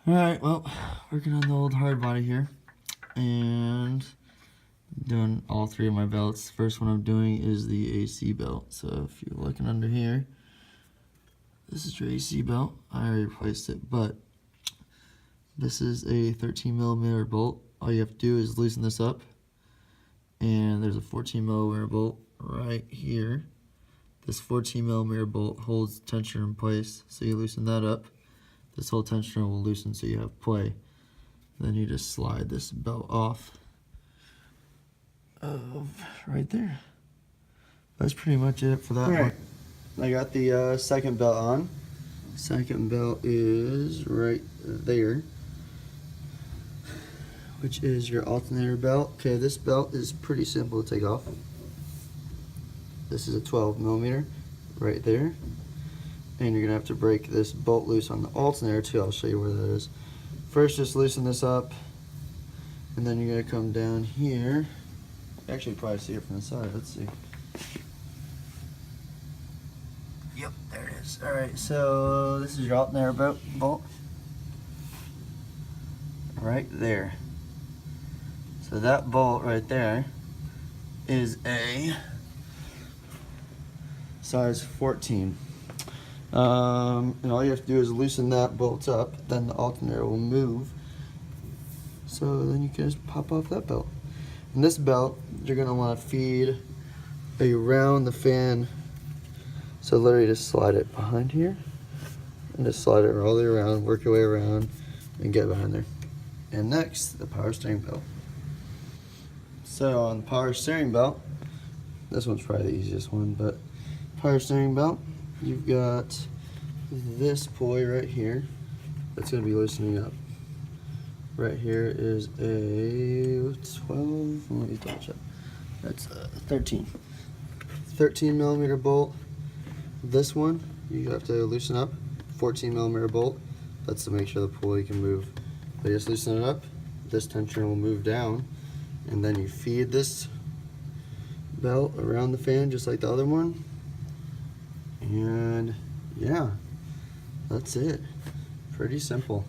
Alright, well, working on the old hard body here, and doing all three of my belts. First one I'm doing is the AC belt. So if you're looking under here, this is your AC belt. I already replaced it, but this is a 13mm bolt. All you have to do is loosen this up, and there's a 14mm bolt right here. This 14mm bolt holds tensioner in place, so you loosen that up. This whole tensioner will loosen so you have play. Then you just slide this belt off of right there. That's pretty much it for that one. I got the second belt on. Second belt is right there, which is your alternator belt. Okay, this belt is pretty simple to take off. This is a 12mm right there. And you're gonna have to break this bolt loose on the alternator too. I'll show you where that is. First, just loosen this up, and then you're gonna come down here. Actually, probably see it from the side. Let's see. Yep, there it is. All right, so this is your alternator bolt right there. So that bolt right there is a size 14. And all you have to do is loosen that bolt up, then the alternator will move. So then you can just pop off that belt. And this belt, you're gonna wanna feed around the fan. So literally just slide it behind here, and just slide it all the way around, work your way around, and get behind there. And next, the power steering belt. So on the power steering belt, this one's probably the easiest one, but power steering belt, you've got this pulley right here that's going to be loosening up. Right here is a 12, let me double check. That's a 13mm bolt. This one you have to loosen up. 14mm bolt. That's to make sure the pulley can move. But just loosen it up. This tensioner will move down, and then you feed this belt around the fan just like the other one. And yeah, that's it. Pretty simple.